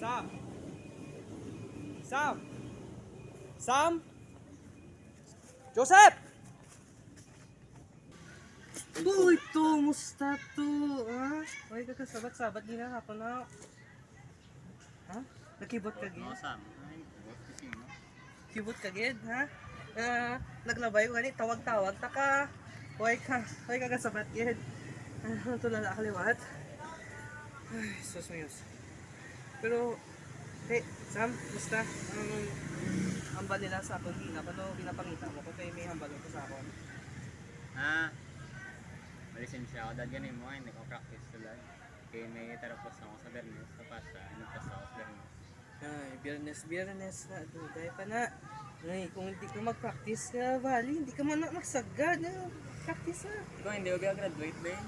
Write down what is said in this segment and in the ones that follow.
Sam! Sam! Sam! Joseph! Uy, to, musta to? Ha? Uy, kakasabat-sabat din na ako na. Ha? Nakibot ka gid? Sam. Ay, buot kasi mo. Kibot ka gid, ha? Naglabay ko gani, tawag-tawag, taka. Uy, kakasabat gid. Tulala kaliwat. Ay, sus mayos. Pero, hey, Sam, musta? Hambal nila sa akong gina, pero pinapangita mo ko kay may hambal ko sa akon. Malisin siya ako. Dahil ganun mo, hindi ko practice tulad. Kaya may tarapos ako sa Bernes. Tapos nagpas ako sa Bernes. Ay, biyernes na, dugay pa na. Ay, kung hindi ka mag-practice ka, Bali, hindi ka man magsagad. Practice na. Ikaw hindi ko graduate ba yun?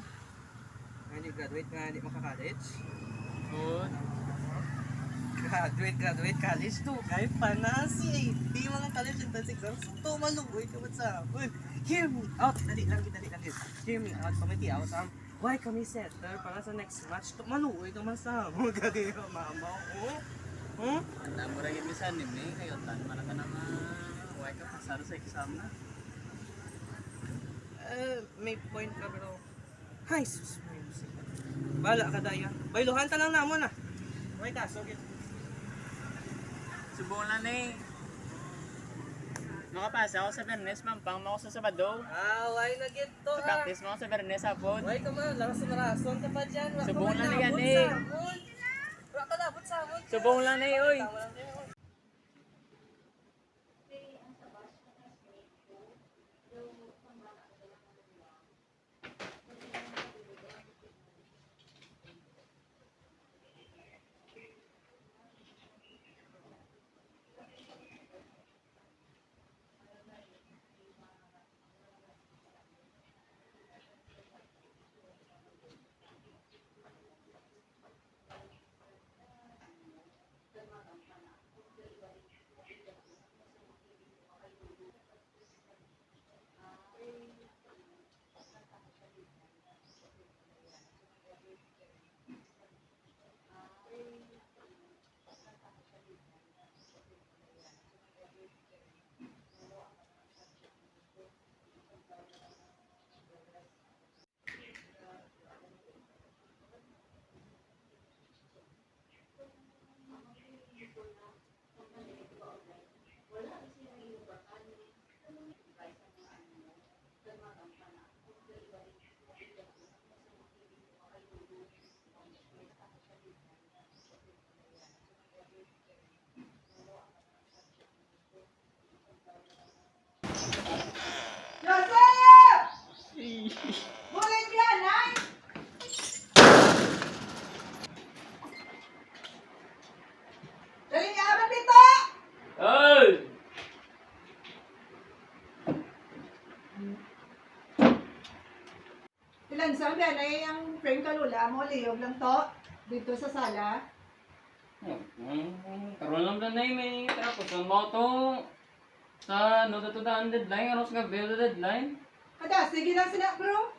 Hindi graduate nga, hindi maka-college. Oo. Graduate college to. Kahit pa na si AP, mga college entrance exams, to malugoy ka ba sa akin? Hear me out. Dali lang. Hear me out. Pamiti out. Why kami setter para sa next match? To malugoy ka man sa akin. Gagay ka, mama. Oh? Ang damo rin yung misan ni May. Kayo, tan. Maraka na huwag ka pasaro sa exam na. May point ka pero... Hay, sus. Bala ka daya. Bailuhan ta lang namon ah. May kaso, git. Subong lang eh. Makapasa ako sa Bernes, mampang mo ako sa Sabado. Why na git to Sa practice mo ako sa Bernes, hapon. Why ka man, laras-larason ka pa dyan. Subong lang na yan eh. Wala ka labot sa amon. Subong lang na eh, oy. Tama lang kayo. Joseph! Bulit yan, ay! Dali niya aman dito! Oy! Ilan sabi yan ay ang frame kalula mo, liyog lang to. Dito sa sala. Karoon lang na may tapos ang mo to sa no to daan deadline aros ka bill deadline. Kada, sige lang sila bro.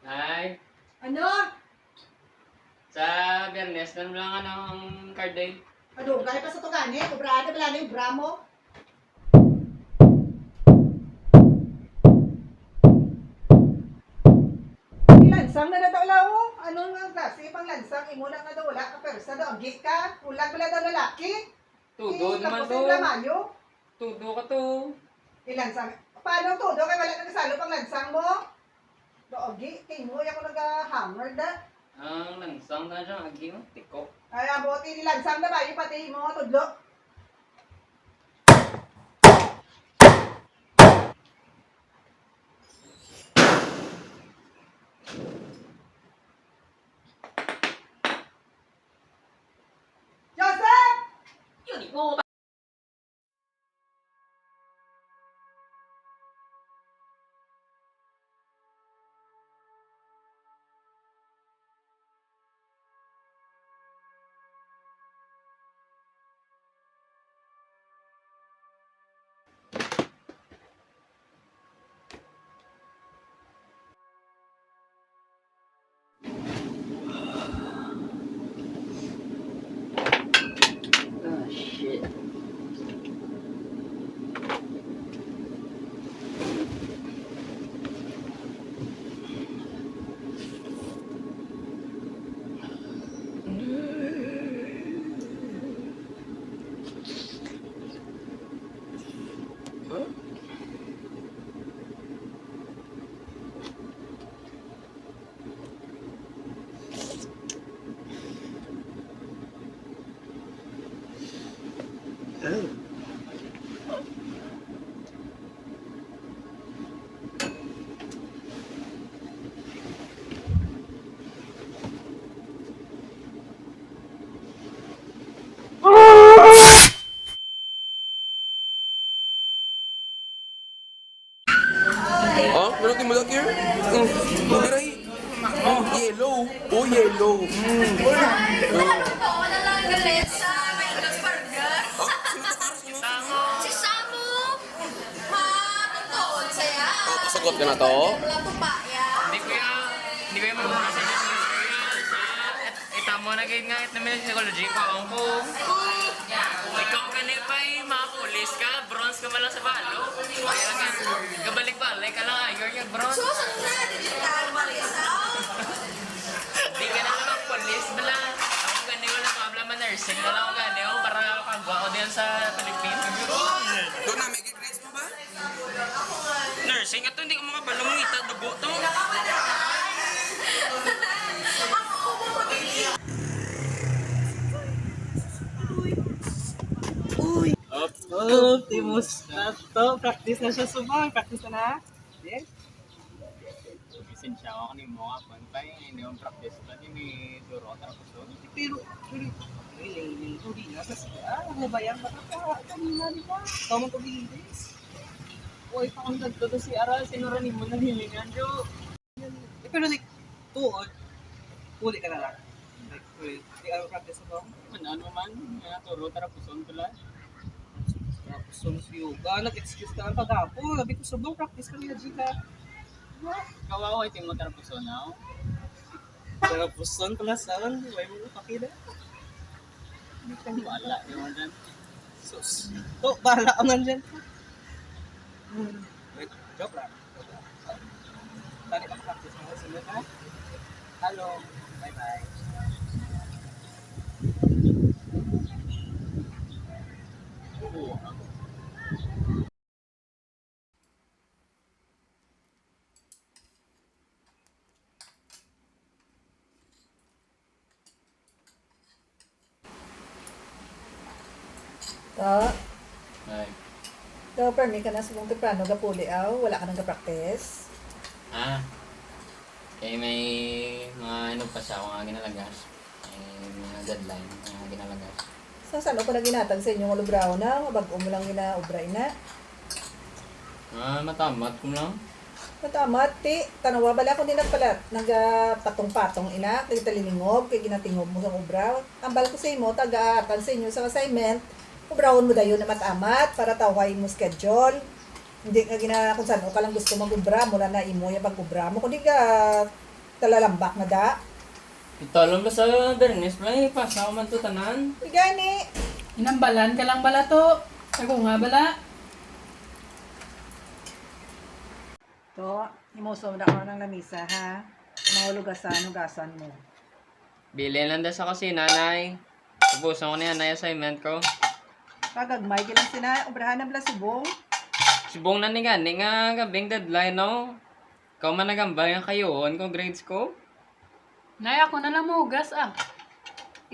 Ay, Ano? sa Biyernes meron lang ang card day. Ano, gaya pa sa tugani, kubrada pala na yung bra mo. Lansang na daw lawo. Anong nga klase pang lansang? Imo na nga daw wala ka persa daw. Git ka. Ulag pala daw lalaki. Tudo naman to. Tapos yung lamayo. Tudo ka to. Ilansang. Paano to? Doon kay wala na kasalo pang lansang mo? Doogi, kay mo ako nag-hammer da. Ang lansang na dyan, agi mo, tiko. Ay, aboti ni lansang na ba? Yung pati mo tudlo. Joseph! Yun, mo Oh, meron tayong malaki here? Mabiray. Yellow. Oh, yellow. Wala lang galit sa Mango's Burger. Si Samu! Ha? Totoo saya. Oh, pasagot ka na to? Wala tupaya. Hindi ko yung mabasa niya. Itamo na kayo nga namin psychology ko. Ang ko. Ikaw ka na pa yung mga pulis ka. Bronze ka malang sa balo. Kaya lang yan. Kabalik-balik ka lang. You're yung bronze. Susunod na digital Marisaw. Di ka na naman pulis. Bala. Ako gani wala problem na nursing. Wala ako gani. Para kagwa ko din sa Pilipinas. Doon na, may grades mo ba? Nursing? Ito hindi ko makabalo mong ita. Dugo to. Oh, Timos na to. Practice na siya subang. Practice na na. Yes. Lisensya ako kanina mo kapon pa hindi mo practice pa din duro tapos so. Pero, yung tubig na sa siya. Ano ba yan? Baka kanina di ba? Tama ko bilis. Uy, pakang nagto si Aral, sinura ni mo na hilingan jo. Pero like, tuod. Huli ka na lang. Like, di ka practice na to. Ano man, turo tarapuson pala. Tapos sunod yoga. Nag-excuse ka ang pag-apo. Sabi ko, subong practice ka nila, Gita. Kawawa ito mo tarapuson na. Tapos son pala saan. Huwag mo pakita. Hindi ka wala yung dyan. Sus. To, bahala ka man dyan. Wait, joke lang. Tali ka practice mo. Sunod ha? Hello. Bye-bye. To, Ay. to, permi ka na sa mong teprano gapuli aw, wala ka nang ga-practice. Kaya may mga ano pa siya, mga ginalagas. May mga deadline, mga ginalagas. Saan ko na ginatag sa inyong ulubraw na, bago mo lang ginaubray na. Matamat ko lang. Matamat, ti, tanawa bala ko din nagpatong-patong ina, kay taliningog, kay ginatingog mo sa ubraw. Ambal ko sa imo, taga-atan sa inyo sa assignment, ubrawon mo dayon na matamat, para taway mo schedule. Hindi ka kung saan ka lang gusto mag-ubra, mula na imo yung pag-ubra mo, kundi ka talalambak na da. Ito alam ba sa Bernes, play pasa ko man to tanan. Gani, Inambalan ka lang bala to. Ako nga bala. to, imuso na ako ng lamisa ha, mahulugasan mo. Bili lang daw sa kusina, nanay. Ubusan ko na yan, na assignment ko. Pagagmay gilang sina, ubrahan na bala subong. Subong na ni gani nga gabing deadline, no? Ikaw man nagambay nga kayoon ko grades ko. Nay, ako na lang mugas ah.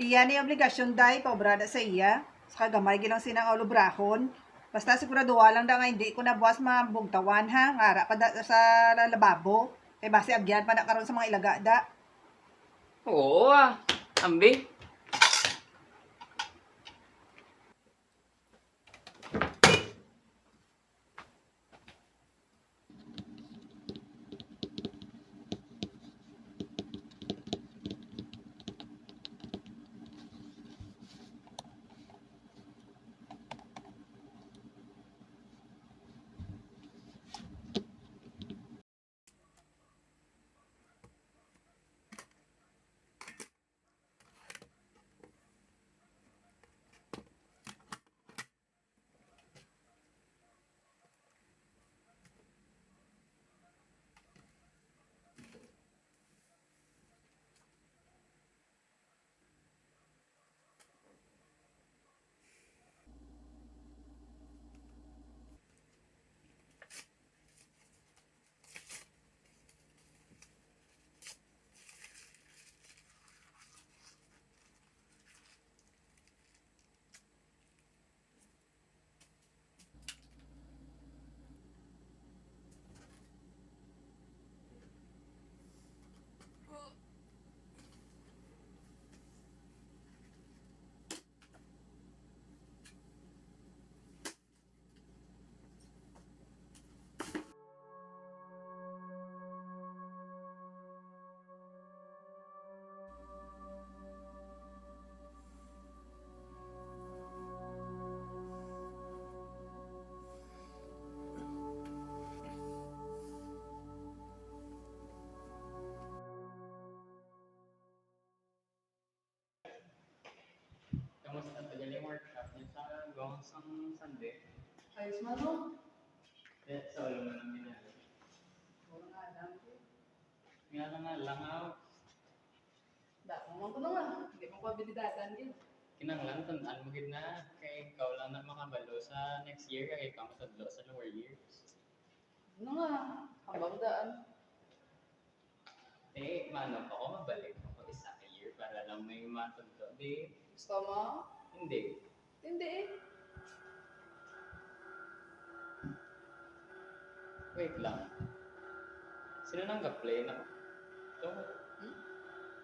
Iya ni obligasyon dai paubrada sa iya. Sa kagamay gilang sinang olubrahon. Basta siguraduha lang da nga hindi ko na buwas mabugtawan ha. Ngara pa da, sa lababo. Kay base agyan pa na karon sa mga ilaga da. Oo ambi. isang Sunday. Ayos man no? Kaya sa ulo mo nang ginagawa. Wala nga lang. Nga nga lang ako. Dako mo ko na nga. Hindi mo pa binidatan yun. Kinanglan, tandaan mo gid na. Kaya ikaw lang na makabalo sa next year. Kaya ikaw matadlo sa lower years. Ano nga? Habang daan. Eh, mano pa ako mabalik ako isang year para lang may matadlo. Di, Gusto mo? hindi. Hindi eh. Wait lang. Sino nang ga-play na? Ito?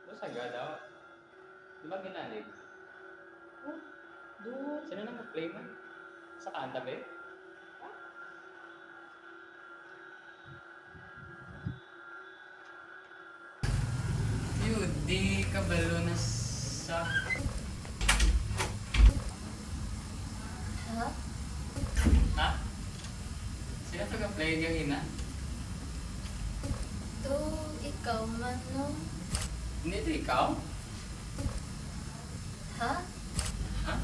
Busaga daw. Di ba ginalig? Doon. Sino nang ga-play man? Sa kanta ba? Yun, di kabalo na sa... Ha? Ha? Sino ito ga-play yung ina? To, ikaw man, no? Hindi ito ikaw? Ha? Ha?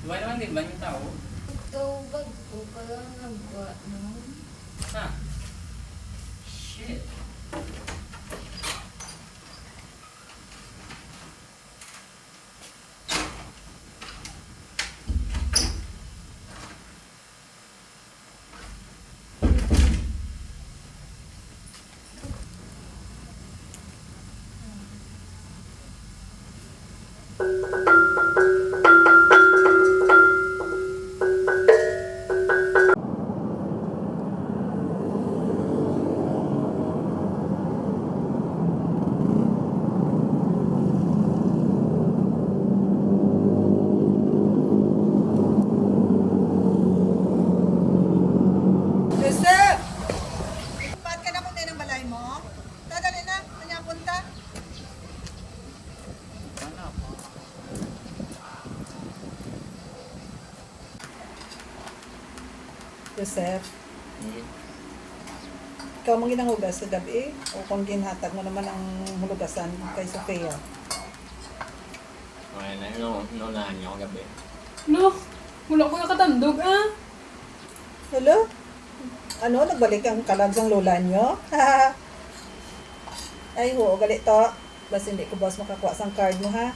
Diba naman din ba yung tao? To, bago ka lang nagwa, no? Ha? Shit. Joseph! Ba't ka na punta ng balay mo? Dadali na, kanya punta. Wala po. Joseph, ikaw mong ginanghugas sa gabi o kung ginhatag mo naman ang hulugasan kay Sofia. Okay na yun. Nunahan niyo ako gabi. No, wala ko nakatandog ah. Hello? Ano, nagbalik ang kalagsang lola nyo? Ay, ho, galit to. Basta hindi ko boss makakuha sang card mo, ha?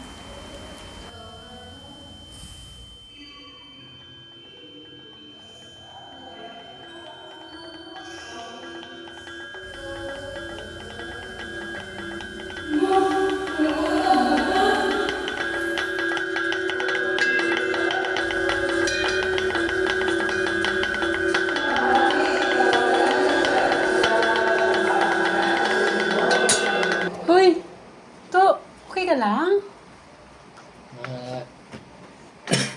Hoy, to, okay ka lang?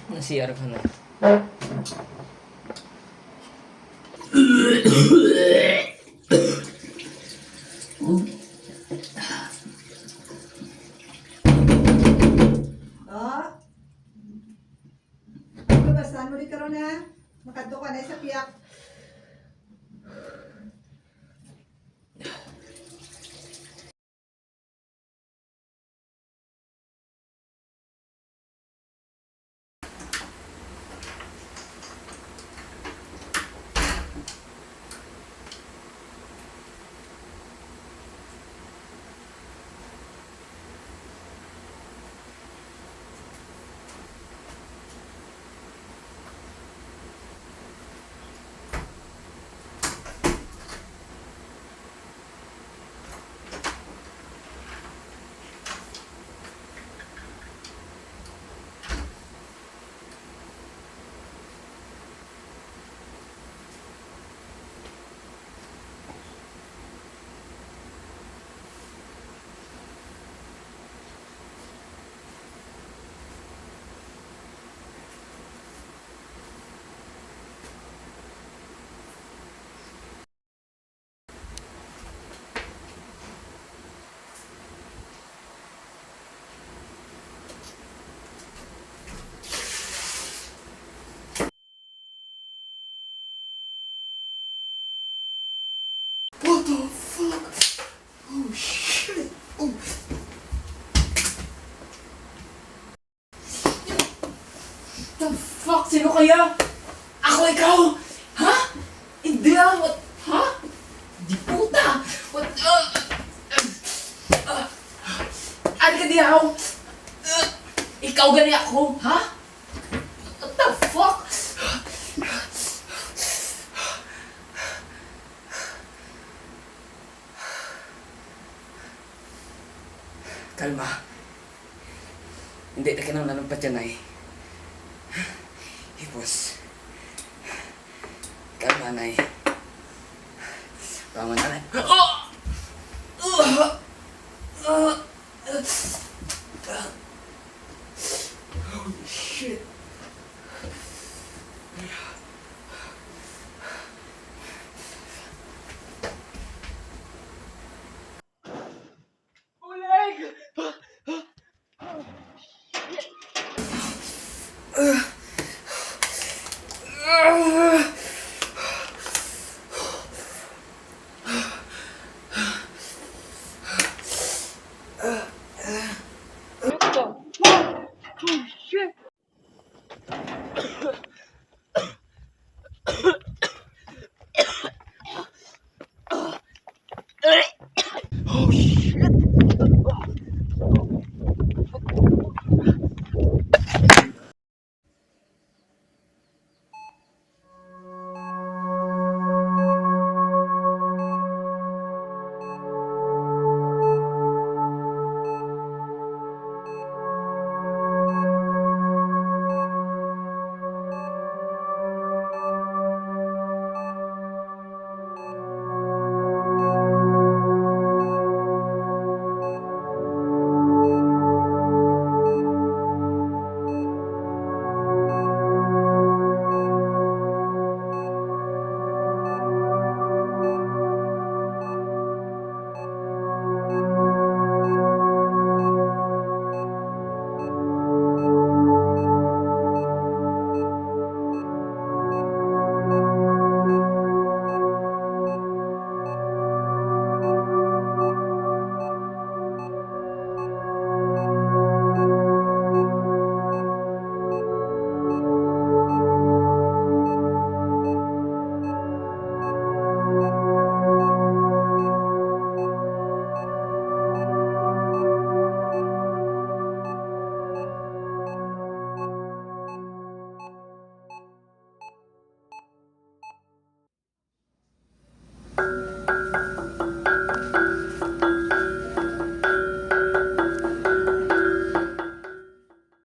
Nasiyar ka na. Oh? Lugasan mo rin karon ha? Makadto ka na sa piyak. fuck? Sino kaya? Ako, ikaw? Ha? Hindi ah. What? Ha? Di puta. What? Ano ka diyaw? Ikaw gani ako? Ha? What the fuck? Kalma. Hindi na kinang nanumpat yan ay. Hipos. Kalma nay. Tama na nay. Holy shit.